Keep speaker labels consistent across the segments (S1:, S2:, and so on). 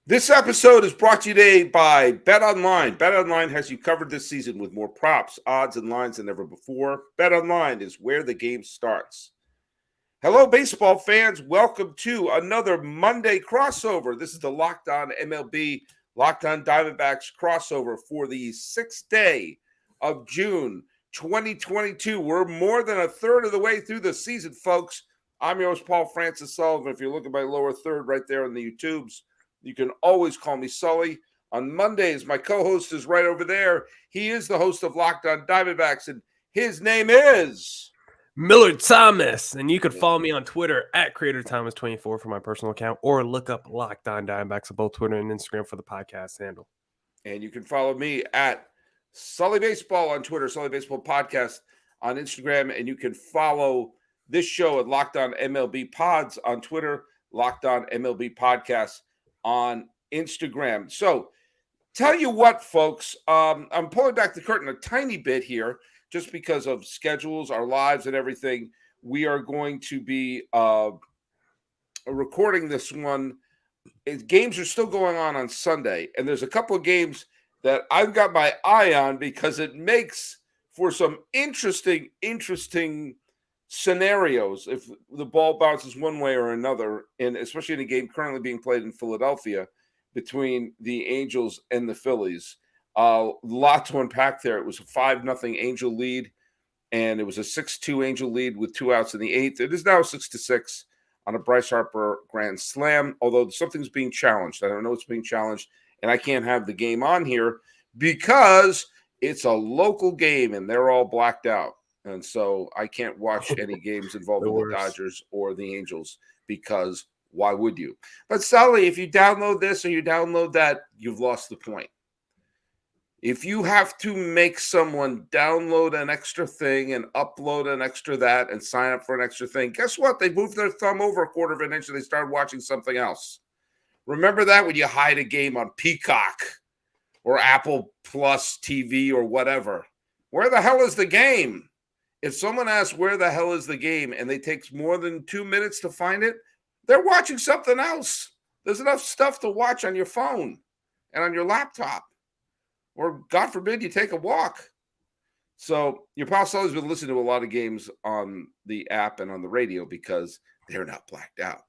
S1: This episode is brought to you today by BetOnline. BetOnline has you covered this season with more props, odds, and lines than ever before. BetOnline is where the game starts. Hello, baseball fans. Welcome to another Monday crossover. This is the Locked On MLB, Locked On Diamondbacks crossover for the 6th day of June 2022. We're more than a third of the way through the season, folks. I'm your host, Paul Francis Sullivan. If you're looking at my lower third right there on the YouTubes, you can always call me Sully. On Mondays, my co-host is right over there. He is the host of Locked On Diamondbacks, and his name is
S2: Millard Thomas. And you can follow me on Twitter at CreatorThomas24 for my personal account, or look up Locked On Diamondbacks on both Twitter and Instagram for the podcast handle.
S1: And you can follow me at Sully Baseball on Twitter, Sully Baseball Podcast on Instagram, and you can follow this show at Locked On MLB Pods on Twitter, Locked On MLB Podcast on Instagram. So tell you what, folks, I'm pulling back the curtain a tiny bit here just because of schedules, our lives, and everything. We are going to be recording this one. Games are still going on Sunday, and there's a couple of games that I've got my eye on because it makes for some interesting scenarios if the ball bounces one way or another, and especially in a game currently being played in Philadelphia between the Angels and the Phillies. Lot to unpack there. It was a 5-0 Angel lead, and it was a 6-2 Angel lead with 2 outs in the 8th. It is now 6-6 on a Bryce Harper grand slam, although something's being challenged. I don't know what's being challenged, and I can't have the game on here because it's a local game, and they're all blacked out. And so I can't watch any games involving the Dodgers or the Angels because why would you? But Sully, if you download this or you download that, you've lost the point. If you have to make someone download an extra thing and upload an extra that and sign up for an extra thing, guess what? They moved their thumb over a quarter of an inch and they started watching something else. Remember that when you hide a game on Peacock or Apple Plus TV or whatever? Where the hell is the game? If someone asks where the hell is the game and they take more than 2 minutes to find it, they're watching something else. There's enough stuff to watch on your phone and on your laptop. Or, God forbid, you take a walk. So your pal Sully's been listening to a lot of games on the app and on the radio because they're not blacked out.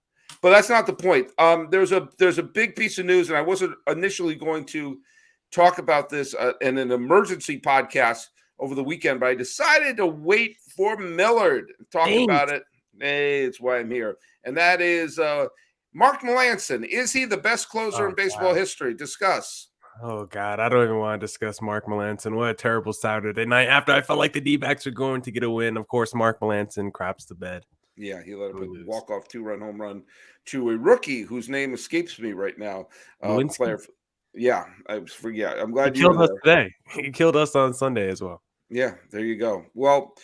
S1: But that's not the point. There's a big piece of news, and I wasn't initially going to talk about this in an emergency podcast over the weekend, but I decided to wait for Millard to talk about it. Hey, it's why I'm here. And that is Mark Malanson. Is he the best closer in baseball history? Discuss.
S2: Oh, God, I don't even want to discuss Mark Malanson. What a terrible Saturday night. After I felt like the D-backs were going to get a win, of course, Mark Malanson craps the bed.
S1: Yeah, he let up a walk-off 2-run home run to a rookie whose name escapes me right now. Player. Yeah, I'm glad
S2: he killed us today. He killed us on Sunday as well.
S1: Yeah, there you go. Well,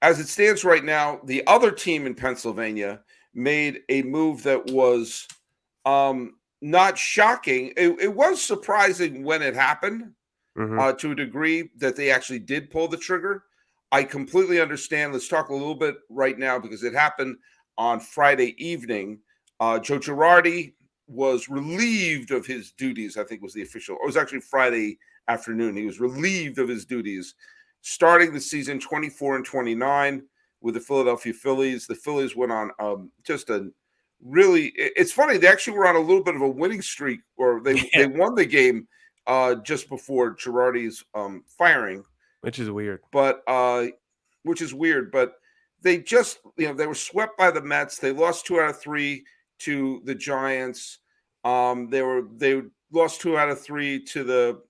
S1: as it stands right now, the other team in Pennsylvania made a move that was not shocking. It was surprising when it happened to a degree that they actually did pull the trigger. I completely understand. Let's talk a little bit right now because it happened on Friday evening. Joe Girardi was relieved of his duties, I think was the official. It was actually Friday afternoon. He was relieved of his duties, starting the season 24-29 with the Philadelphia Phillies. The Phillies went on it's funny, they actually were on a little bit of a winning streak, or they won the game just before Girardi's firing.
S2: Which is weird.
S1: But they just, they were swept by the Mets. They lost 2 out of 3 to the Giants. They lost 2 out of 3 to the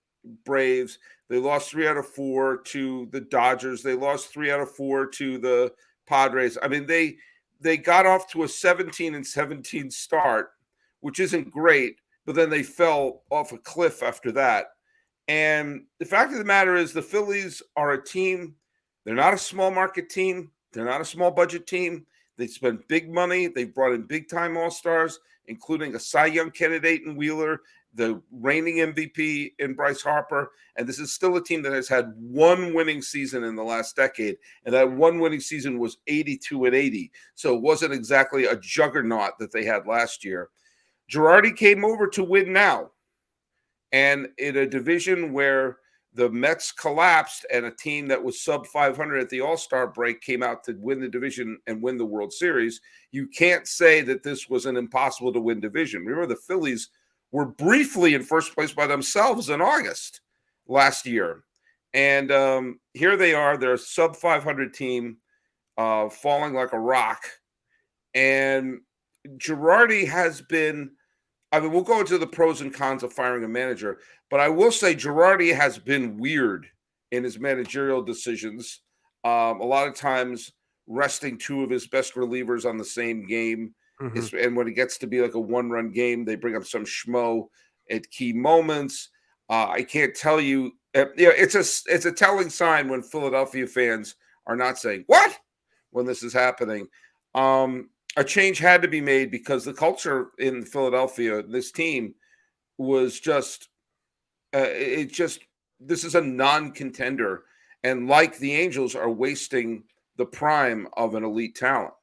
S1: Braves. They lost 3 out of 4 to the Dodgers. They lost 3 out of 4 to the Padres. I mean, they got off to a 17-17 start, which isn't great, but then they fell off a cliff after that. And the fact of the matter is the Phillies are a team. They're not a small market team. They're not a small budget team. They spent big money. They've brought in big-time all-stars, including a Cy Young candidate in Wheeler, the reigning MVP in Bryce Harper. And this is still a team that has had one winning season in the last decade. And that one winning season was 82-80. So it wasn't exactly a juggernaut that they had last year. Girardi came over to win now. And in a division where the Mets collapsed and a team that was sub 500 at the All-Star break came out to win the division and win the World Series, you can't say that this was an impossible to win division. Remember, the Phillies were briefly in first place by themselves in August last year. And here they are, they're a sub 500 team, falling like a rock. And Girardi has been, I mean, we'll go into the pros and cons of firing a manager, but I will say Girardi has been weird in his managerial decisions. A lot of times resting two of his best relievers on the same game. And when it gets to be like a one-run game, they bring up some schmo at key moments. I can't tell you. It's a telling sign when Philadelphia fans are not saying, "What?" when this is happening. A change had to be made because the culture in Philadelphia, this team, was just this is a non-contender, and like the Angels, are wasting the prime of an elite talent.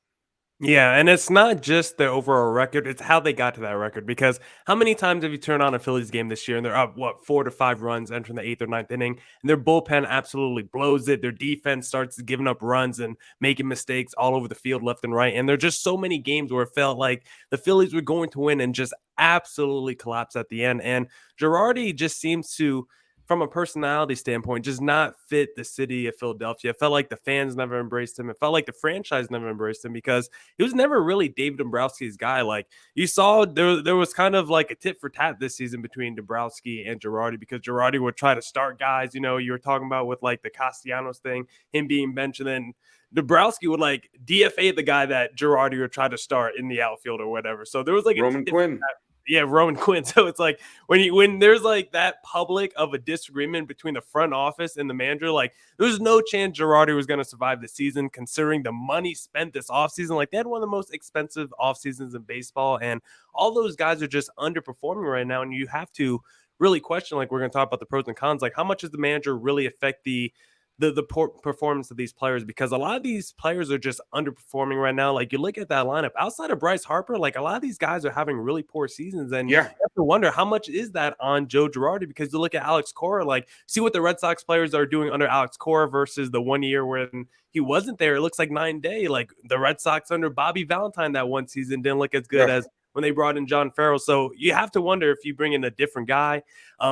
S2: Yeah, and it's not just the overall record, it's how they got to that record. Because how many times have you turned on a Phillies game this year and they're up, 4 to 5 runs entering the 8th or 9th inning, and their bullpen absolutely blows it. Their defense starts giving up runs and making mistakes all over the field, left and right. And there are just so many games where it felt like the Phillies were going to win and just absolutely collapse at the end. And Girardi just seems to, from a personality standpoint, just not fit the city of Philadelphia. It felt like the fans never embraced him. It felt like the franchise never embraced him because he was never really David Dombrowski's guy. Like you saw, there was kind of like a tit for tat this season between Dombrowski and Girardi because Girardi would try to start guys. You know, you were talking about with like the Castellanos thing, him being benched, and then Dombrowski would like DFA the guy that Girardi would try to start in the outfield or whatever. So there was like
S1: Roman Quinn.
S2: Yeah, Roman Quinn. So it's like when there's like that public of a disagreement between the front office and the manager, like there's no chance Girardi was going to survive the season considering the money spent this offseason. Like they had one of the most expensive off seasons in baseball, and all those guys are just underperforming right now. And you have to really question, like we're going to talk about the pros and cons, like how much does the manager really affect the performance of these players, because a lot of these players are just underperforming right now. Like you look at that lineup outside of Bryce Harper, like a lot of these guys are having really poor seasons, and you have to wonder how much is that on Joe Girardi, because you look at Alex Cora, like see what the Red Sox players are doing under Alex Cora versus the 1 year when he wasn't there. It looks like 9-day. Like the Red Sox under Bobby Valentine that one season didn't look as good as when they brought in John Farrell. So you have to wonder if you bring in a different guy,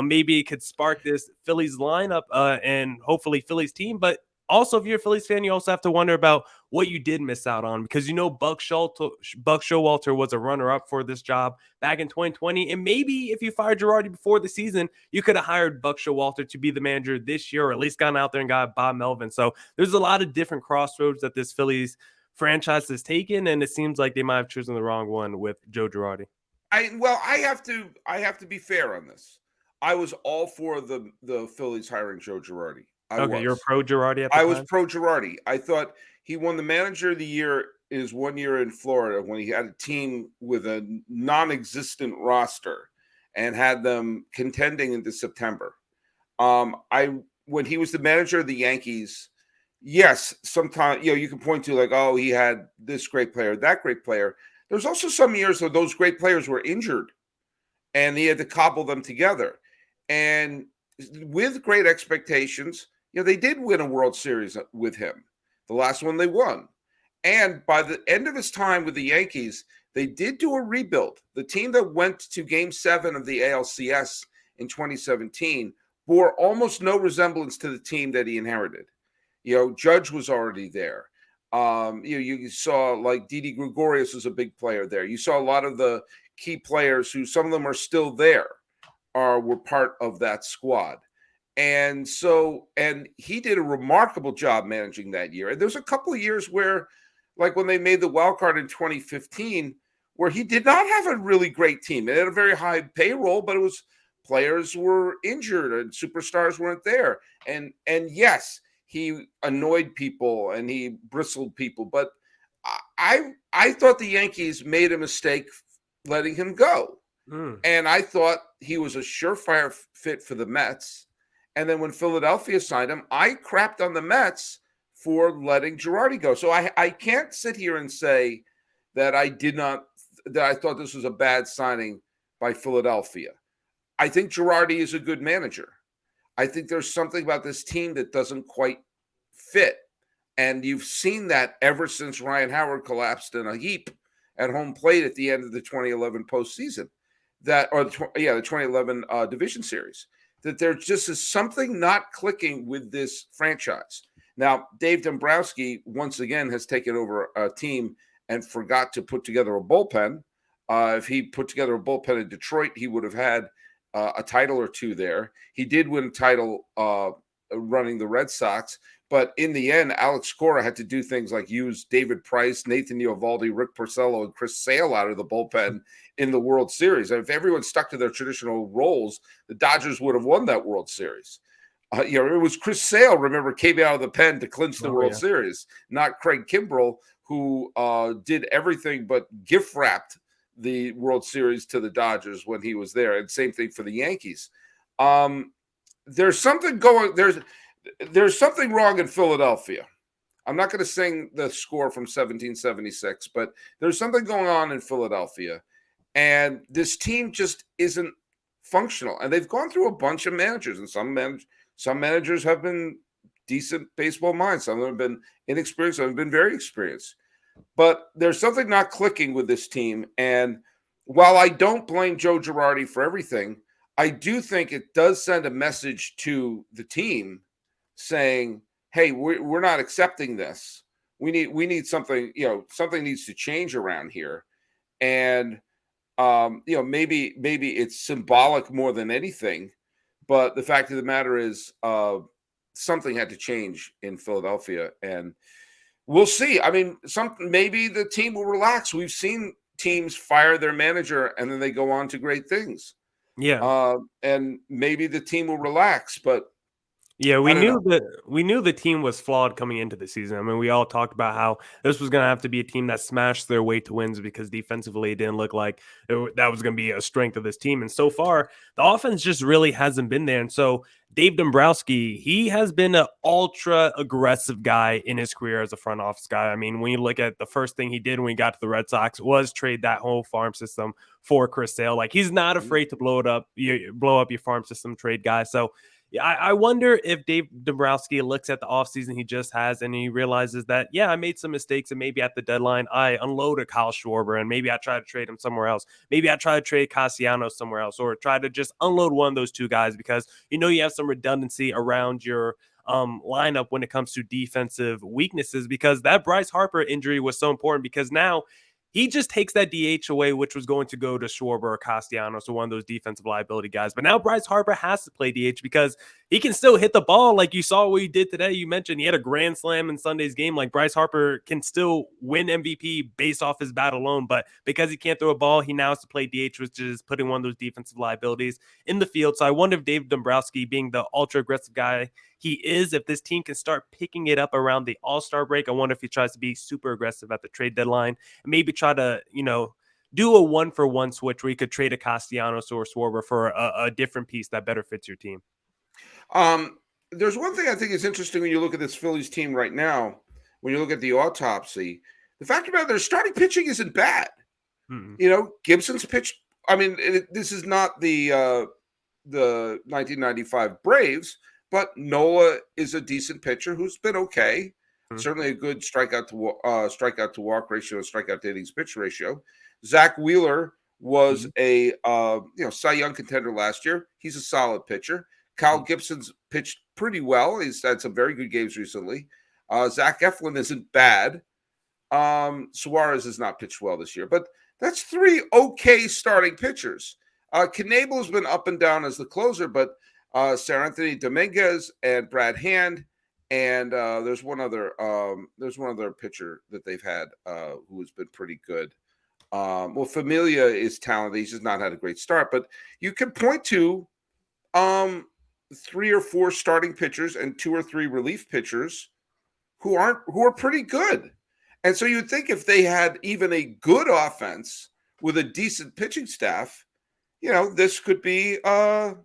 S2: maybe it could spark this Phillies lineup and hopefully Phillies team. But also, if you're a Phillies fan, you also have to wonder about what you did miss out on, because you know Buck Showalter was a runner-up for this job back in 2020. And maybe if you fired Girardi before the season, you could have hired Buck Showalter to be the manager this year, or at least gone out there and got Bob Melvin. So there's a lot of different crossroads that this Phillies franchise has taken, and it seems like they might have chosen the wrong one with Joe Girardi.
S1: I have to be fair on this. I was all for the Phillies hiring Joe Girardi.
S2: You're pro Girardi at the
S1: time?
S2: I
S1: was pro Girardi. I thought he won the Manager of the Year his 1 year in Florida when he had a team with a non-existent roster and had them contending into September. When he was the manager of the Yankees, yes, sometimes you can point to like, oh, he had this great player, that great player. There's also some years where those great players were injured and he had to cobble them together. And with great expectations, they did win a World Series with him. The last one they won. And by the end of his time with the Yankees, they did do a rebuild. The team that went to Game 7 of the ALCS in 2017 bore almost no resemblance to the team that he inherited. Judge was already there. You saw like Didi Gregorius was a big player there. You saw a lot of the key players who some of them are still there were part of that squad. And he did a remarkable job managing that year. And there's a couple of years where, like when they made the wild card in 2015, where he did not have a really great team. It had a very high payroll, but it was players were injured and superstars weren't there. And yes, he annoyed people and he bristled people, but I thought the Yankees made a mistake letting him go. And I thought he was a surefire fit for the Mets. And then when Philadelphia signed him, I crapped on the Mets for letting Girardi go. So I can't sit here and say that I thought this was a bad signing by Philadelphia. I think Girardi is a good manager. I think there's something about this team that doesn't quite fit. And you've seen that ever since Ryan Howard collapsed in a heap at home plate at the end of the 2011 postseason, the 2011 division series. That there just is something not clicking with this franchise. Now, Dave Dombrowski once again has taken over a team and forgot to put together a bullpen. If he put together a bullpen in Detroit, he would have had a title or two there. He did win a title running the Red Sox. But in the end, Alex Cora had to do things like use David Price, Nathan Eovaldi, Rick Porcello, and Chris Sale out of the bullpen in the World Series. And if everyone stuck to their traditional roles, the Dodgers would have won that World Series. It was Chris Sale, remember, came out of the pen to clinch the World Series, not Craig Kimbrell, who did everything but gift wrapped the World Series to the Dodgers when he was there. And same thing for the Yankees. There's something going there's something wrong in Philadelphia. I'm not going to sing the score from 1776, but there's something going on in Philadelphia. And this team just isn't functional. And they've gone through a bunch of managers, and some managers have been decent baseball minds. Some of them have been inexperienced, some have been very experienced. But there's something not clicking with this team. And while I don't blame Joe Girardi for everything, I do think it does send a message to the team saying, hey, we're not accepting this. We need something, something needs to change around here. And, maybe it's symbolic more than anything. But the fact of the matter is something had to change in Philadelphia. And we'll see. I mean, maybe the team will relax. We've seen teams fire their manager and then they go on to great things.
S2: Yeah.
S1: And maybe the team will relax, but
S2: yeah, we knew the team was flawed coming into the season. I mean, we all talked about how this was going to have to be a team that smashed their way to wins because defensively it didn't look like that was going to be a strength of this team. And so far, the offense just really hasn't been there. And so Dave Dombrowski, he has been an ultra aggressive guy in his career as a front office guy. I mean, when you look at the first thing he did when he got to the Red Sox was trade that whole farm system for Chris Sale. Like, he's not afraid to blow up your farm system trade guy. So yeah, I wonder if Dave Dombrowski looks at the offseason he just has and he realizes that, yeah, I made some mistakes and maybe at the deadline I unloaded Kyle Schwarber and maybe I try to trade him somewhere else. Maybe I try to trade Castellanos somewhere else or try to just unload one of those two guys because you have some redundancy around your lineup when it comes to defensive weaknesses, because that Bryce Harper injury was so important because now he just takes that DH away, which was going to go to Schwarber or Castellanos or one of those defensive liability guys. But now Bryce Harper has to play DH because he can still hit the ball. Like you saw what he did today. You mentioned he had a grand slam in Sunday's game. Like, Bryce Harper can still win MVP based off his bat alone. But because he can't throw a ball, he now has to play DH, which is putting one of those defensive liabilities in the field. So I wonder if Dave Dombrowski, being the ultra aggressive guy he is, if this team can start picking it up around the All-Star break. I wonder if he tries to be super aggressive at the trade deadline and maybe try to, do a 1-for-1 switch where you could trade a Castellanos or Schwarber for a different piece that better fits your team.
S1: There's one thing I think is interesting when you look at this Phillies team right now, when you look at the autopsy, the fact about their starting pitching isn't bad. Mm-hmm. Gibson's pitched. I mean, this is not the 1995 Braves, but Nola is a decent pitcher who's been okay. Mm-hmm. Certainly a good strikeout to walk ratio, strikeout to innings pitch ratio. Zach Wheeler was a Cy Young contender last year. He's a solid pitcher. Kyle Gibson's pitched pretty well. He's had some very good games recently. Zach Eflin isn't bad. Suarez has not pitched well this year, but that's three okay starting pitchers. Knebel has been up and down as the closer, but Sir Anthony Dominguez and Brad Hand, and there's one other pitcher that they've had who has been pretty good. Familia is talented. He's just not had a great start, but you can point to 3 or 4 starting pitchers and 2 or 3 relief pitchers who are pretty good. And so you'd think if they had even a good offense with a decent pitching staff, this could be a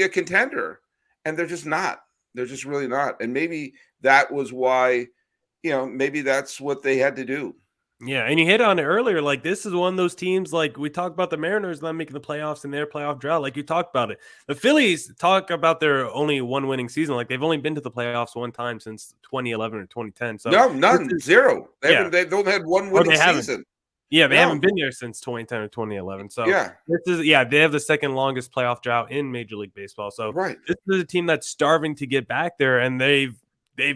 S1: contender. And they're just not. They're just really not. And maybe that was why, maybe that's what they had to do.
S2: Yeah, and you hit on it earlier. Like, this is one of those teams, like we talked about the Mariners not making the playoffs in their playoff drought. Like you talked about it. The Phillies talk about their only one winning season. Like they've only been to the playoffs one time since 2011 or 2010. So
S1: No,
S2: this
S1: none,
S2: is,
S1: zero.
S2: yeah,
S1: They've only had one
S2: or
S1: winning
S2: they haven't.
S1: season.
S2: Yeah, they
S1: No,
S2: haven't been there since 2010 or 2011. So
S1: yeah,
S2: this is, yeah, they have the second longest playoff drought in Major League Baseball. So
S1: right.
S2: this is a team that's starving to get back there, and they've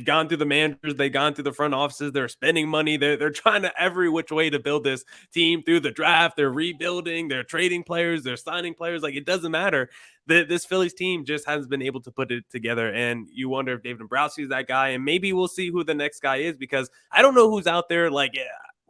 S2: gone through the managers, they've gone through the front offices, they're spending money, they're trying to every which way to build this team through the draft. They're rebuilding, they're trading players, they're signing players. Like it doesn't matter. This Phillies team just hasn't been able to put it together, and you wonder if David Dombrowski is that guy, and maybe we'll see who the next guy is because I don't know who's out there. Like, yeah,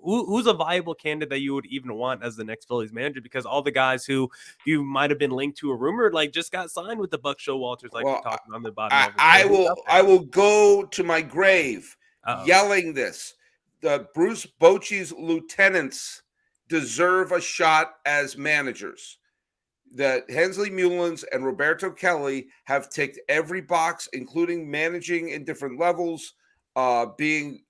S2: who's a viable candidate that you would even want as the next Phillies manager? Because all the guys who you might have been linked to a rumor like just got signed with the Buck Showalters, like we
S1: Well,
S2: talked on the bottom of it.
S1: I
S2: So who's out
S1: will
S2: there?
S1: I will go to my grave
S2: Uh-oh.
S1: yelling this. The Bruce Bochy's lieutenants deserve a shot as managers. That Hensley Mullins and Roberto Kelly have ticked every box, including managing in different levels, being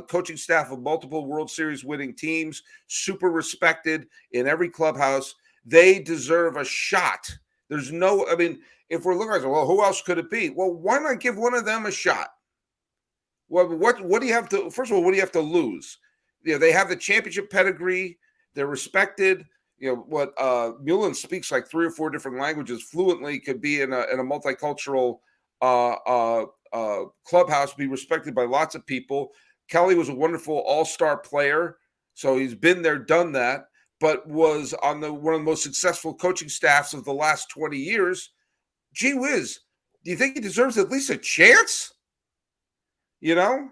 S1: coaching staff of multiple World Series winning teams, super respected in every clubhouse. They deserve a shot. There's no, I mean, if we're looking at it, well, who else could it be? Well, why not give one of them a shot? Well, what do you have to, first of all, what do you have to lose? You know, they have the championship pedigree, they're respected. You know what? Mullen speaks like 3 or 4 different languages fluently. Could be in a multicultural clubhouse, be respected by lots of people. Kelly was a wonderful all-star player, so he's been there, done that. But was on one of the most successful coaching staffs of the last 20 years. Gee whiz, do you think he deserves at least a chance? You know,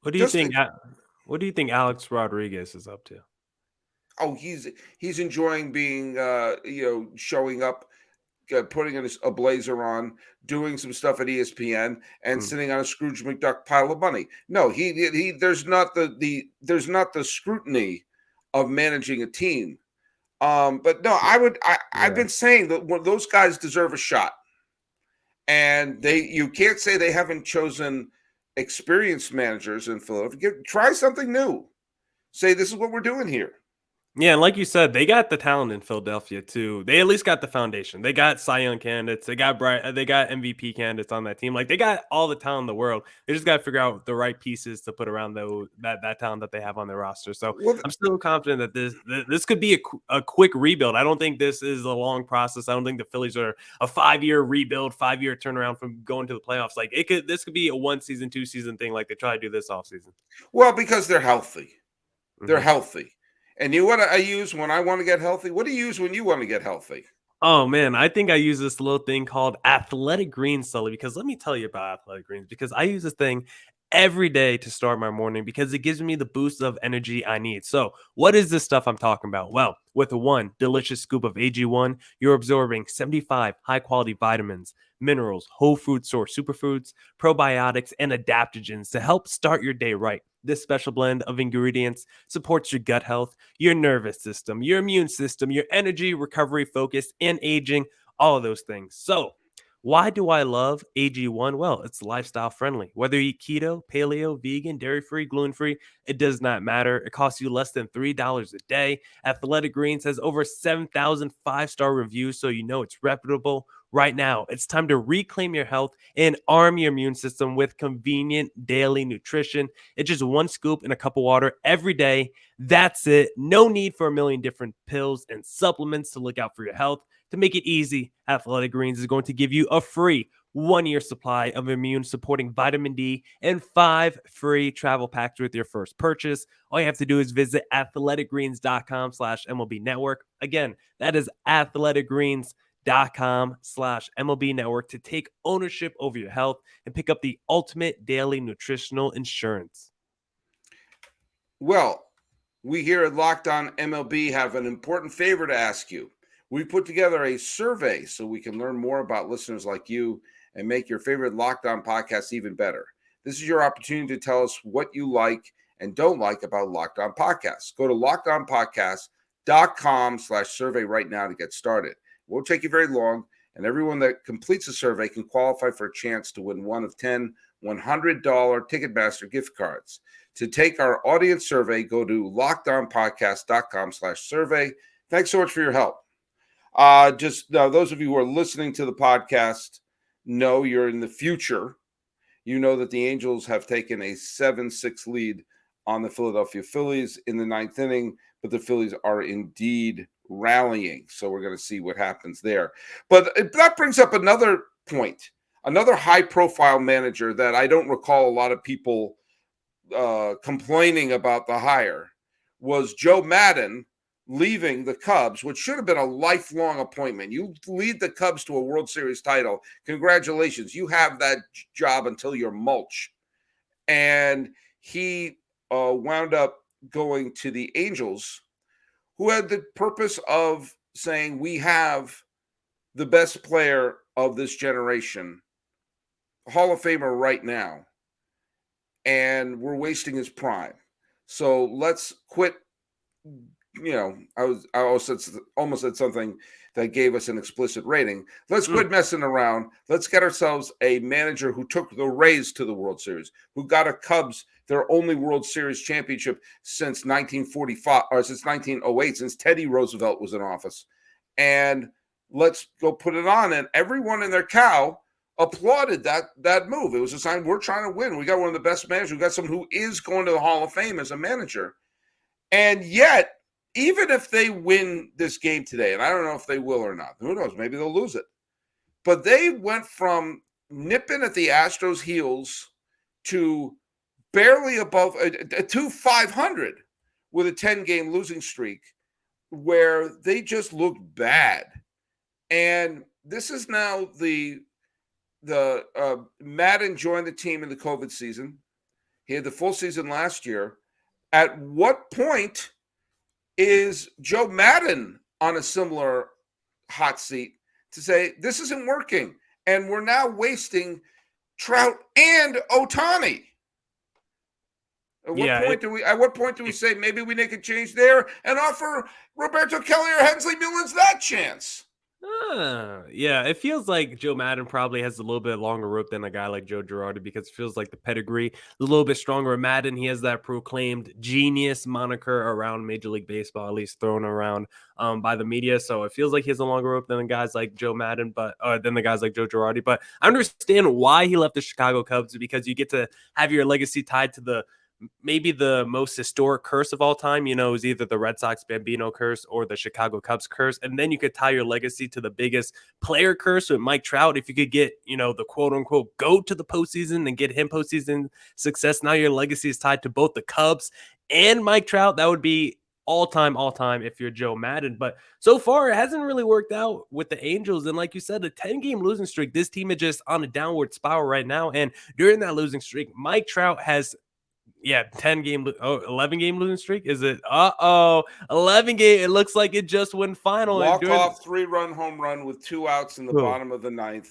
S2: What do you think? What do you think Alex Rodriguez is up to?
S1: Oh, he's enjoying being showing up, putting a blazer on, doing some stuff at ESPN, and sitting on a Scrooge McDuck pile of money. No, he there's not the scrutiny of managing a team. But no, I've been saying that those guys deserve a shot, and you can't say they haven't chosen experienced managers in Philadelphia. Try something new. Say this is what we're doing here.
S2: Yeah, and like you said, they got the talent in Philadelphia too. They at least got the foundation. They got Cy Young candidates. They got MVP candidates on that team. Like they got all the talent in the world. They just got to figure out the right pieces to put around that talent that they have on their roster. So I'm still confident that this could be a quick rebuild. I don't think this is a long process. I don't think the Phillies are a 5-year rebuild, 5-year turnaround from going to the playoffs. Like this could be a 1 season, 2 season thing. Like they try to do this offseason.
S1: Well, because they're healthy. They're healthy. And you know what I use when I want to get healthy? What do you use when you want to get healthy?
S2: Oh man, I think I use this little thing called Athletic Greens, Sully, because let me tell you about Athletic Greens, because I use this thing every day to start my morning because it gives me the boost of energy I need. So, what is this stuff I'm talking about? Well, with one delicious scoop of AG1, you're absorbing 75 high-quality vitamins, minerals, whole food source superfoods, probiotics, and adaptogens to help start your day right. This special blend of ingredients supports your gut health, your nervous system, your immune system, your energy, recovery, focus, and aging, all of those things. So, why do I love AG1? Well, it's lifestyle friendly. Whether you eat keto, paleo, vegan, dairy free, gluten free, it does not matter. It costs you less than $3 a day. Athletic Greens has over 7,000 5-star reviews, so you know it's reputable. Right now, it's time to reclaim your health and arm your immune system with convenient daily nutrition. It's just 1 scoop in a cup of water every day. That's it. No need for a million different pills and supplements to look out for your health. To make it easy, Athletic Greens is going to give you a free 1-year supply of immune supporting vitamin D and 5 free travel packs with your first purchase. All you have to do is visit athleticgreens.com/MLB network. Again, that is athleticgreens.com/MLB network to take ownership over your health and pick up the ultimate daily nutritional insurance.
S1: Well, we here at Locked On MLB have an important favor to ask you. We put together a survey so we can learn more about listeners like you and make your favorite Locked On podcast even better. This is your opportunity to tell us what you like and don't like about Locked On Podcasts. Go to lockedonpodcast.com/survey right now to get started. It won't take you very long, and everyone that completes the survey can qualify for a chance to win one of 10 $100 Ticketmaster gift cards. To take our audience survey, go to lockedonpodcast.com/survey. Thanks so much for your help. Just those of you who are listening to the podcast know you're in the future. You know that the Angels have taken a 7-6 lead on the Philadelphia Phillies in the 9th inning, but the Phillies are indeed rallying. So we're going to see what happens there. But that brings up another point, another high-profile manager that I don't recall a lot of people complaining about the hire was Joe Maddon leaving the Cubs, which should have been a lifelong appointment. You lead the Cubs to a World Series title. Congratulations. You have that job until you're mulch. And he wound up going to the Angels, who had the purpose of saying, we have the best player of this generation, Hall of Famer right now, and we're wasting his prime. So let's quit. I almost said something that gave us an explicit rating. Let's quit messing around. Let's get ourselves a manager who took the Rays to the World Series, who got a Cubs their only World Series championship since 1945 or since 1908, since Teddy Roosevelt was in office. And let's go put it on. And everyone in their cow applauded that move. It was a sign we're trying to win. We got one of the best managers. We got someone who is going to the Hall of Fame as a manager. And yet, even if they win this game today, and I don't know if they will or not, who knows? Maybe they'll lose it. But they went from nipping at the Astros' heels to barely above to 500 with a 10-game losing streak, where they just looked bad. And this is now the Maddon joined the team in the COVID season. He had the full season last year. At what point is Joe Maddon on a similar hot seat to say this isn't working and we're now wasting Trout and Ohtani? At what point do we say maybe we make a change there and offer Roberto Kelly or Hensley Mullins that chance?
S2: Yeah, it feels like Joe Maddon probably has a little bit longer rope than a guy like Joe Girardi, because it feels like the pedigree is a little bit stronger. Maddon, he has that proclaimed genius moniker around Major League Baseball, at least thrown around by the media. So it feels like he has a longer rope than the guys like Joe Maddon, but than the guys like Joe Girardi. But I understand why he left the Chicago Cubs, because you get to have your legacy tied to maybe the most historic curse of all time, is either the Red Sox Bambino curse or the Chicago Cubs curse. And then you could tie your legacy to the biggest player curse with Mike Trout. If you could get, the quote unquote GOAT to the postseason and get him postseason success, now your legacy is tied to both the Cubs and Mike Trout. That would be all time if you're Joe Maddon. But so far, it hasn't really worked out with the Angels. And like you said, a 10-game losing streak, this team is just on a downward spiral right now. And during that losing streak, Mike Trout has 11-game losing streak. Is it? 11-game. It looks like it just went final.
S1: Walk-off 3-run home run with 2 outs in the bottom of the 9th.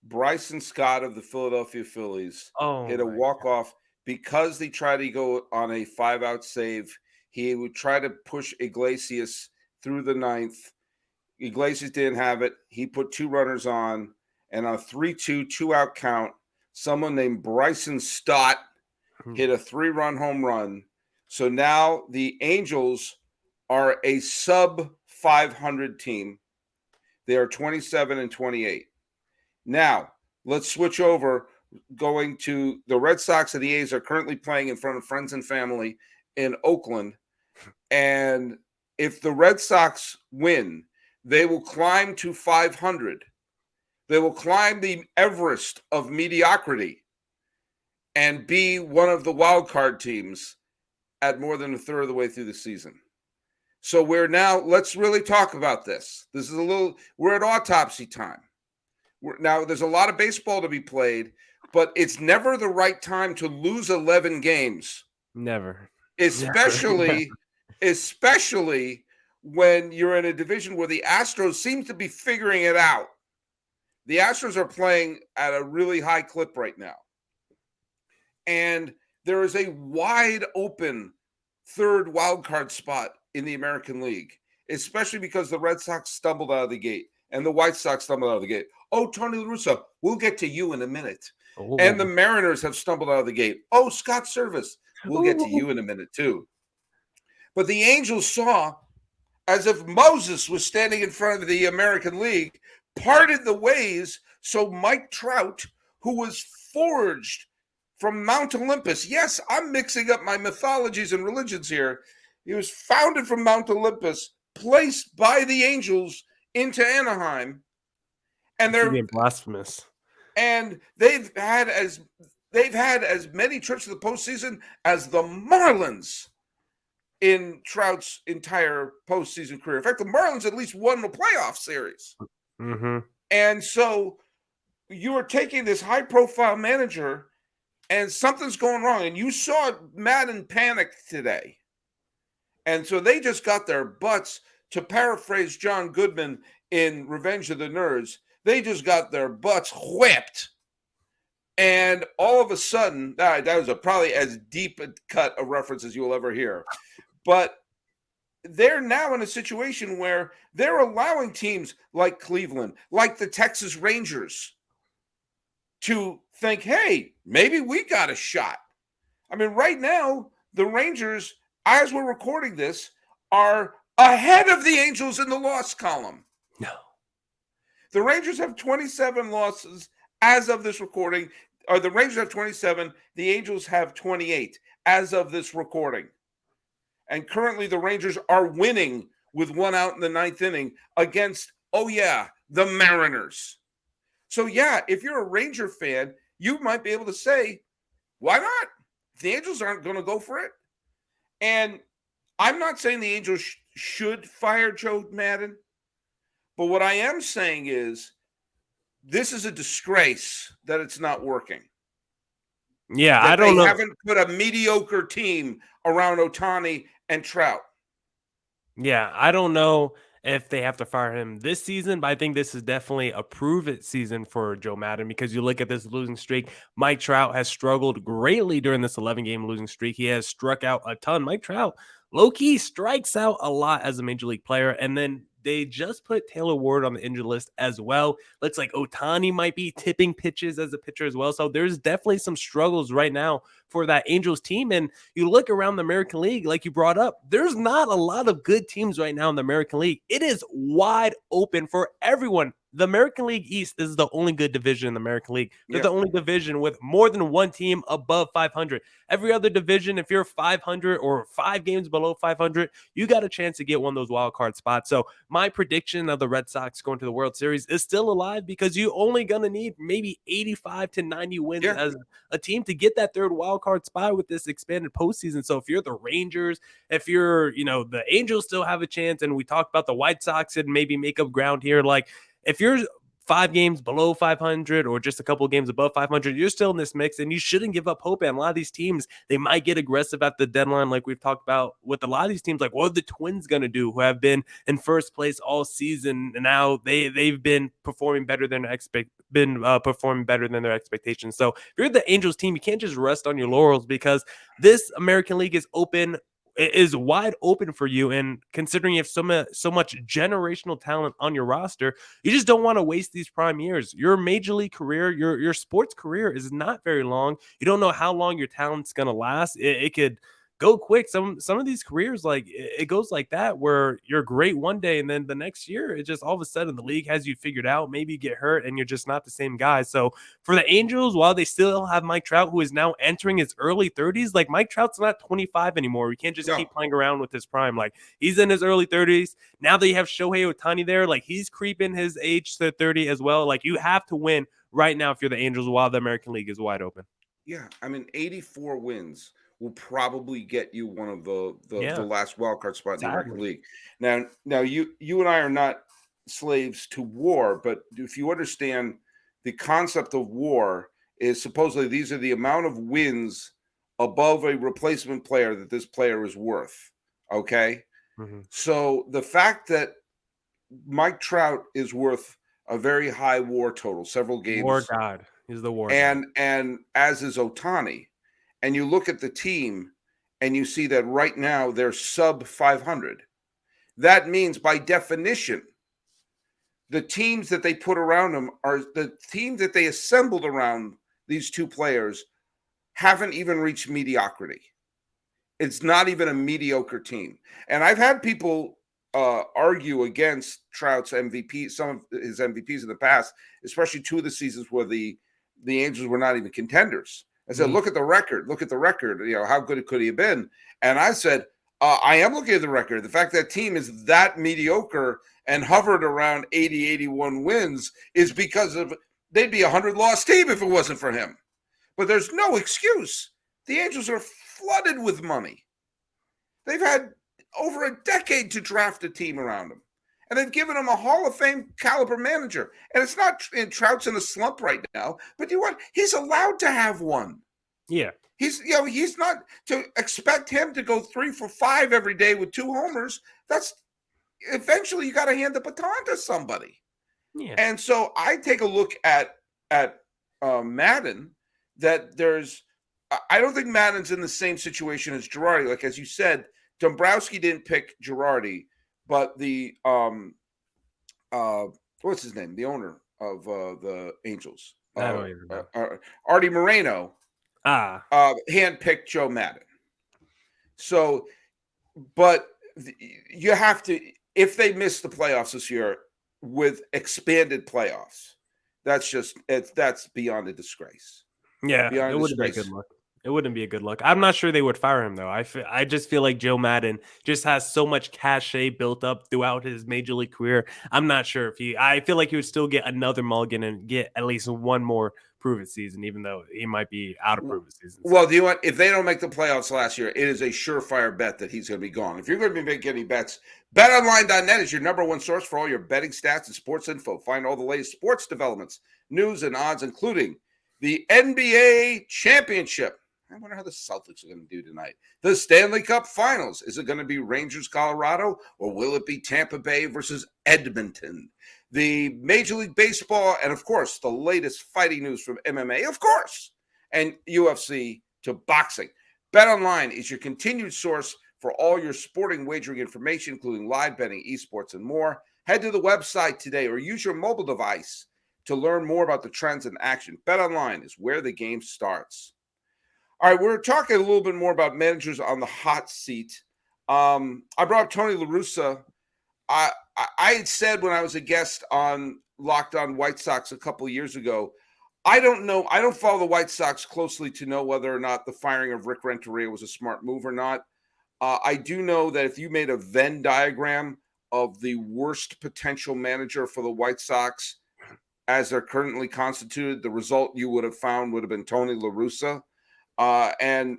S1: Bryson Scott of the Philadelphia Phillies hit a walk-off because they tried to go on a 5-out save. He would try to push Iglesias through the 9th. Iglesias didn't have it. He put 2 runners on, and on a 3-2, 2-out count, someone named Bryson Stott hit a 3-run home run. So now the Angels are a sub 500 team. They are 27-28. Now let's switch over. Going to the Red Sox and the A's are currently playing in front of friends and family in Oakland. And if the Red Sox win, they will climb to 500. They will climb the Everest of mediocrity and be one of the wild card teams at more than a third of the way through the season. So let's really talk about this. We're at autopsy time. Now, there's a lot of baseball to be played, but it's never the right time to lose 11 games.
S2: Never.
S1: Especially when you're in a division where the Astros seem to be figuring it out. The Astros are playing at a really high clip right now. And there is a wide open third wild card spot in the American League, especially because the Red Sox stumbled out of the gate and the White Sox stumbled out of the gate. Oh, Tony LaRussa, we'll get to you in a minute. Oh. And the Mariners have stumbled out of the gate. Oh, Scott Servais, We'll get to you in a minute too. But the Angels saw, as if Moses was standing in front of the American League, parted the ways so Mike Trout, who was forged from Mount Olympus. Yes, I'm mixing up my mythologies and religions here. He was founded from Mount Olympus, placed by the Angels into Anaheim, and they're
S2: being blasphemous.
S1: And they've had as many trips to the postseason as the Marlins in Trout's entire postseason career. In fact, the Marlins at least won the playoff series.
S2: Mm-hmm.
S1: And so you are taking this high-profile manager, and something's going wrong. And you saw Maddon panic today. And so they just got their butts, to paraphrase John Goodman in Revenge of the Nerds, they just got their butts whipped. And all of a sudden, that was probably as deep a cut of reference as you'll ever hear. But they're now in a situation where they're allowing teams like Cleveland, like the Texas Rangers, to think, hey, maybe we got a shot. I mean, right now, the Rangers, as we're recording this, are ahead of the Angels in the loss column.
S2: No.
S1: The Rangers have 27 losses as of this recording. Or the Rangers have 27. The Angels have 28 as of this recording. And currently the Rangers are winning with one out in the ninth inning against, the Mariners. So, if you're a Ranger fan, you might be able to say, why not? The Angels aren't going to go for it. And I'm not saying the Angels should fire Joe Maddon. But what I am saying is this is a disgrace that it's not working.
S2: Yeah,
S1: that
S2: I don't know.
S1: They haven't put a mediocre team around Ohtani and Trout.
S2: Yeah, I don't know if they have to fire him this season, but I think this is definitely a prove-it season for Joe Maddon because you look at this losing streak. Mike Trout has struggled greatly during this 11-game losing streak. He has struck out a ton. Mike Trout, low-key, strikes out a lot as a major league player, and then they just put Taylor Ward on the injured list as well. Looks like Ohtani might be tipping pitches as a pitcher as well. So there's definitely some struggles right now for that Angels team. And you look around the American League, like you brought up, there's not a lot of good teams right now in the American League. It is wide open for everyone. The American League East is the only good division in the American League. They're the only division with more than one team above 500. Every other division, if you're 500 or 5 games below 500, you got a chance to get one of those wild card spots. So my prediction of the Red Sox going to the World Series is still alive because you only going to need maybe 85 to 90 wins as a team to get that third wild card spot with this expanded postseason. So if you're the Rangers, if you're, the Angels still have a chance, and we talked about the White Sox and maybe make up ground here, like if you're 5 games below 500 or just a couple of games above 500, you're still in this mix, and you shouldn't give up hope. And a lot of these teams, they might get aggressive at the deadline, like we've talked about with a lot of these teams. Like, what are the Twins going to do, who have been in first place all season, and now they've been performing better than performing better than their expectations. So if you're the Angels team, you can't just rest on your laurels because this American League is open. It is wide open for you, and considering you have so much generational talent on your roster, you just don't want to waste these prime years. Your major league career, your sports career is not very long. You don't know how long your talent's going to last. It could go quick. Some of these careers, like it goes like that, where you're great one day and then the next year it just all of a sudden the league has you figured out. Maybe you get hurt and you're just not the same guy. So for the Angels, while they still have Mike Trout, who is now entering his early 30s, like Mike Trout's not 25 anymore. We can't just keep playing around with his prime. Like he's in his early 30s. Now that you have Shohei Ohtani there, like he's creeping his age to 30 as well. Like you have to win right now if you're the Angels while the American League is wide open.
S1: Yeah, I mean, 84 wins will probably get you one of the last wild card spot in the American League. Now you and I are not slaves to war, but if you understand the concept of war is supposedly these are the amount of wins above a replacement player that this player is worth. Okay. Mm-hmm. So the fact that Mike Trout is worth a very high war total, several games.
S2: War God is the war.
S1: And as is Ohtani. And you look at the team and you see that right now they're sub 500. That means by definition, the teams that they put around them are the teams that they assembled around these two players haven't even reached mediocrity. It's not even a mediocre team. And I've had people argue against Trout's MVP, some of his MVPs in the past, especially 2 of the seasons where the Angels were not even contenders. I said, look at the record. Look at the record. You know, how good could he have been? And I said, I am looking at the record. The fact that team is that mediocre and hovered around 80, 81 wins is because of they'd be a 100-loss team if it wasn't for him. But there's no excuse. The Angels are flooded with money. They've had over a decade to draft a team around them. And they've given him a Hall of Fame caliber manager. And it's not Trout's in a slump right now, but you know what? He's allowed to have one.
S2: Yeah.
S1: He's not to expect him to go 3 for 5 every day with 2 homers. That's eventually you got to hand the baton to somebody.
S2: Yeah.
S1: And so I take a look at Maddon that I don't think Maddon's in the same situation as Girardi. Like, as you said, Dombrowski didn't pick Girardi, but the what's his name? The owner of the Angels,
S2: I don't even know.
S1: Artie Moreno, handpicked Joe Maddon. So, but you have to, if they miss the playoffs this year with expanded playoffs, that's beyond a disgrace.
S2: Yeah, it wouldn't be a good look. It wouldn't be a good look. I'm not sure they would fire him, though. I just feel like Joe Maddon just has so much cachet built up throughout his major league career. I'm not sure if I feel like he would still get another mulligan and get at least one more proven season, even though he might be out of proven seasons.
S1: Well, do you want, if they don't make the playoffs last year, it is a surefire bet that he's going to be gone. If you're going to be making any bets, BetOnline.net is your #1 source for all your betting stats and sports info. Find all the latest sports developments, news, and odds, including the NBA championship. I wonder how the Celtics are going to do tonight. The Stanley Cup Finals. Is it going to be Rangers, Colorado, or will it be Tampa Bay versus Edmonton? The Major League Baseball, and of course, the latest fighting news from MMA, of course, and UFC to boxing. BetOnline is your continued source for all your sporting wagering information, including live betting, esports, and more. Head to the website today or use your mobile device to learn more about the trends in action. BetOnline is where the game starts. All right, we're talking a little bit more about managers on the hot seat. I brought up Tony LaRussa. I had said when I was a guest on Locked On White Sox a couple of years ago, I don't know. I don't follow the White Sox closely to know whether or not the firing of Rick Renteria was a smart move or not. I do know that if you made a Venn diagram of the worst potential manager for the White Sox as they're currently constituted, the result you would have found would have been Tony LaRussa. And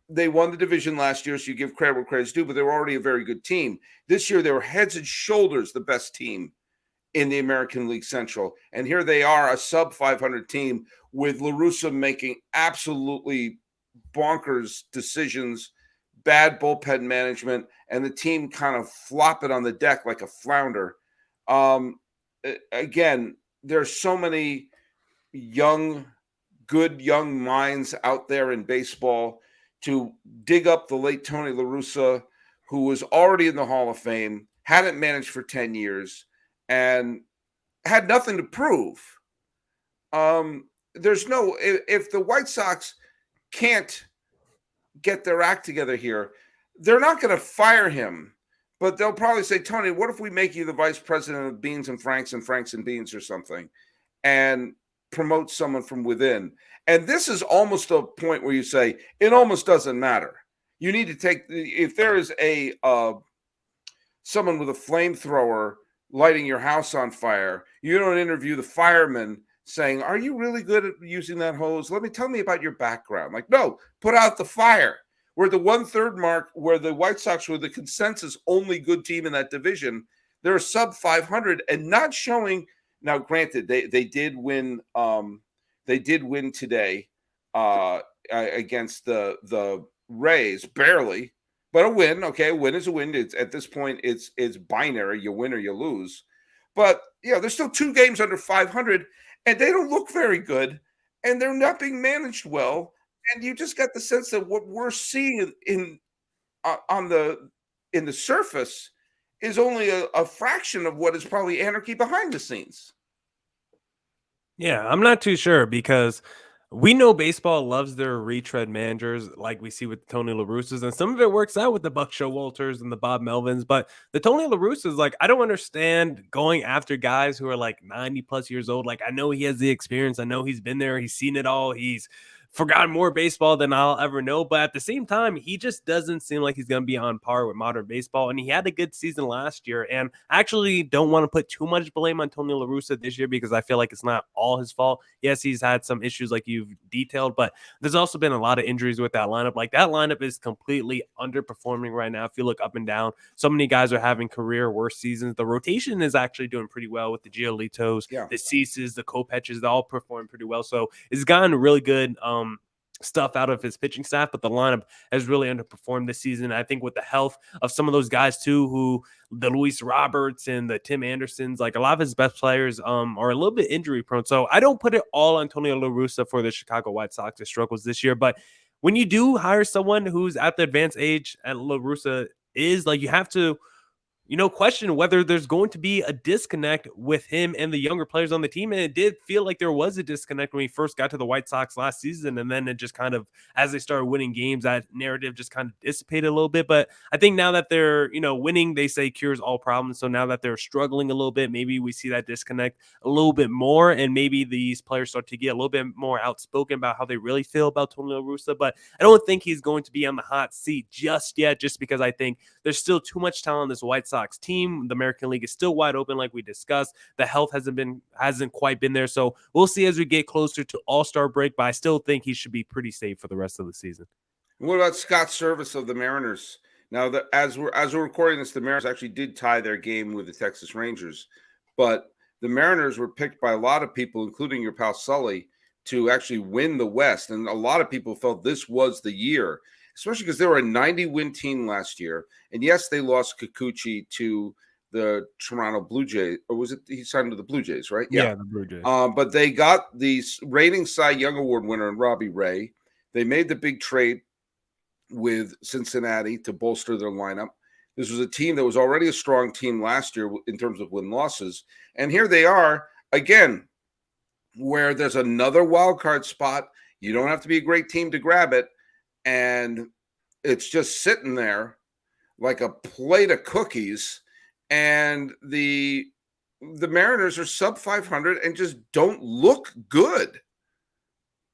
S1: they won the division last year, so you give credit where credit's due, but they were already a very good team. This year, they were heads and shoulders the best team in the American League Central. And here they are, a sub-500 team with LaRussa making absolutely bonkers decisions, bad bullpen management, and the team kind of flopping on the deck like a flounder. Again, there's so many good young minds out there in baseball to dig up the late Tony LaRussa, who was already in the Hall of Fame, hadn't managed for 10 years, and had nothing to prove. If the White Sox can't get their act together here, they're not going to fire him, but they'll probably say, Tony, what if we make you the vice president of Beans and Franks and Beans or something, and promote someone from within? And this is almost a point where you say it almost doesn't matter. You need to take, if there is someone with a flamethrower lighting your house on fire, you don't interview the fireman saying, are you really good at using that hose? Tell me about your background. Like, no, put out the fire. We're at the 1/3 mark where the White Sox were the consensus only good team in that division. They're sub 500 and not showing. Now, granted, they did win. They did win today against the Rays, barely, but a win. Okay, a win is a win. It's, at this point, it's binary. You win or you lose. But there's still 2 games under 500, and they don't look very good, and they're not being managed well. And you just got the sense that what we're seeing in the surface is only a fraction of what is probably anarchy behind the scenes.
S2: Yeah, I'm not too sure because We know baseball loves their retread managers, like we see with Tony LaRussa's, and some of it works out with the Buck Showalters and the Bob Melvins. But the Tony LaRussa's, like, I don't understand going after guys who are like 90 plus years old. Like, I know he has the experience, I know he's been there, he's seen it all, he's forgotten more baseball than I'll ever know. But at the same time, he just doesn't seem like he's going to be on par with modern baseball. And he had a good season last year. And I actually don't want to put too much blame on Tony LaRussa this year because I feel like it's not all his fault. Yes, he's had some issues like you've detailed, but there's also been a lot of injuries with that lineup. Like, that lineup is completely underperforming right now. If you look up and down, so many guys are having career worst seasons. The rotation is actually doing pretty well with the Giolitos, the Ceases, the Kopechs. They all perform pretty well. So it's gotten really good stuff out of his pitching staff, but the lineup has really underperformed this season. I think with the health of some of those guys too, who the Luis Roberts and the Tim Andersons, like a lot of his best players are a little bit injury prone. So I don't put it all on Tony LaRussa for the Chicago White Sox struggles this year. But when you do hire someone who's at the advanced age at LaRussa is, like, you have to question whether there's going to be a disconnect with him and the younger players on the team. And it did feel like there was a disconnect when he first got to the White Sox last season. And then it just kind of, as they started winning games, that narrative just kind of dissipated a little bit. But I think now that they're, winning, they say cures all problems. So now that they're struggling a little bit, maybe we see that disconnect a little bit more. And maybe these players start to get a little bit more outspoken about how they really feel about Tony La Russa. But I don't think he's going to be on the hot seat just yet, just because I think there's still too much talent in this White Sox team. The American League is still wide open, like we discussed. The health hasn't quite been there. So we'll see as we get closer to All-Star break, but I still think he should be pretty safe for the rest of the season.
S1: What about Scott Servais of the Mariners? Now, as we're recording this, the Mariners actually did tie their game with the Texas Rangers, but the Mariners were picked by a lot of people, including your pal Sully, to actually win the West. And a lot of people felt this was the year, especially because they were a 90-win team last year. And yes, they lost Kikuchi to the Toronto Blue Jays, or was it he signed to the Blue Jays, right?
S2: Yeah, the Blue Jays.
S1: But they got the reigning Cy Young Award winner in Robbie Ray. They made the big trade with Cincinnati to bolster their lineup. This was a team that was already a strong team last year in terms of win-losses. And here they are again, where there's another wild card spot. You don't have to be a great team to grab it. And it's just sitting there like a plate of cookies. And the Mariners are sub 500 and just don't look good.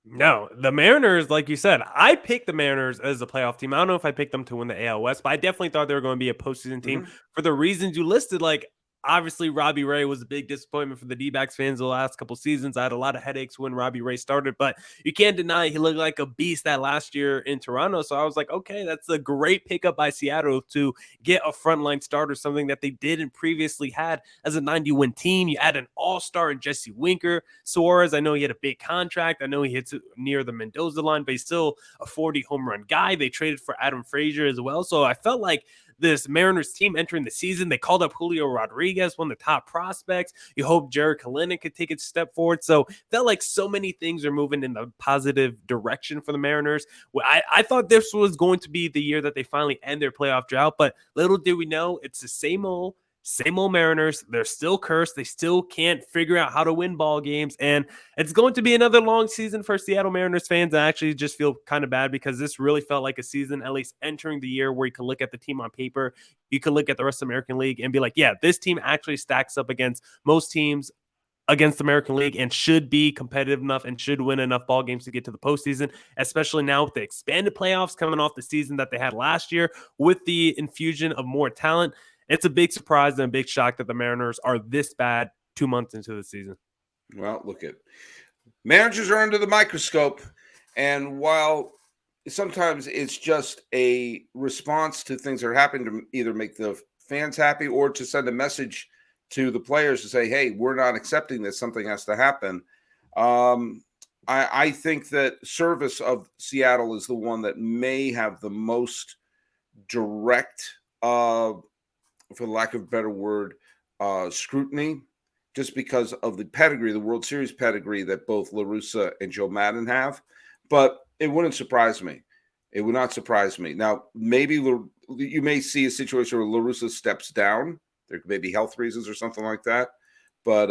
S2: No, the Mariners, like you said, I picked the Mariners as a playoff team. I don't know if I picked them to win the AL West, but I definitely thought they were going to be a postseason team for the reasons you listed. Like, obviously, Robbie Ray was a big disappointment for the D-backs fans the last couple seasons. I had a lot of headaches when Robbie Ray started, but you can't deny he looked like a beast that last year in Toronto. So I was like, okay, that's a great pickup by Seattle to get a frontline starter, something that they didn't previously had as a 90-win team. You add an all-star in Jesse Winker. Suarez, I know he had a big contract. I know he hits near the Mendoza line, but he's still a 40 home run guy. They traded for Adam Frazier as well. So I felt like this Mariners team entering the season, they called up Julio Rodriguez, one of the top prospects. You hope Jared Kalenic could take a step forward. So felt like so many things are moving in the positive direction for the Mariners. I thought this was going to be the year that they finally end their playoff drought, but little did we know it's the same old Mariners. They're still cursed. They still can't figure out how to win ball games. And it's going to be another long season for Seattle Mariners fans. I actually just feel kind of bad because this really felt like a season, at least entering the year, where you can look at the team on paper. You can look at the rest of the American League and be like, yeah, this team actually stacks up against most teams against the American League and should be competitive enough and should win enough ball games to get to the postseason, especially now with the expanded playoffs coming off the season that they had last year with the infusion of more talent. It's a big surprise and a big shock that the Mariners are this bad 2 months into the season.
S1: Well, look at managers are under the microscope. And while sometimes it's just a response to things that are happening to either make the fans happy or to send a message to the players to say, hey, we're not accepting this. Something has to happen. I think that Servais of Seattle is the one that may have the most direct for lack of a better word, scrutiny, just because of the pedigree, the World Series pedigree that both LaRussa and Joe Maddon have. But it wouldn't surprise me. It would not surprise me. Now, maybe you may see a situation where LaRussa steps down. There may be health reasons or something like that. But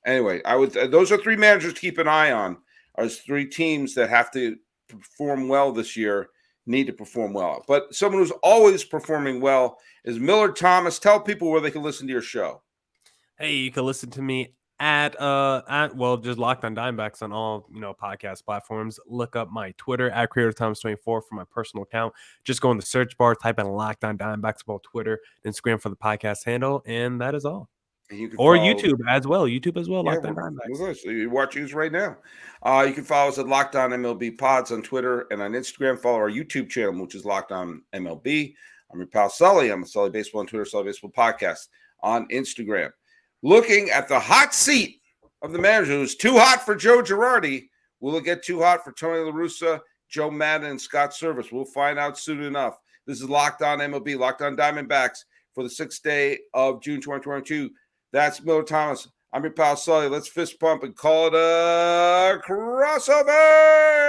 S1: anyway, those are three managers to keep an eye on. as 3 teams that have to perform well this year, need to perform well. But someone who's always performing well is Millard Thomas. Tell people where they can listen to your show.
S2: Hey, you can listen to me at just Locked on Diamondbacks on all podcast platforms. Look up my Twitter at CreatorThomas24 for my personal account. Just go in the search bar, type in Locked on Diamondbacks, both Twitter and Instagram for the podcast handle, and that is all.
S1: You can
S2: or
S1: follow,
S2: YouTube as well.
S1: Yeah,
S2: Locked on Diamondbacks.
S1: So you're watching us right now. You can follow us at Locked On MLB Pods on Twitter and on Instagram. Follow our YouTube channel, which is Locked On MLB. I'm your pal Sully. I'm a Sully Baseball on Twitter, Sully Baseball Podcast on Instagram. Looking at the hot seat of the manager, who's too hot for Joe Girardi. Will it get too hot for Tony LaRussa, Joe Maddon, and Scott Servais? We'll find out soon enough. This is Locked On MLB, Locked On Diamondbacks for the 6th day of June 2022. That's Millard Thomas. I'm your pal Sully. Let's fist pump and call it a crossover.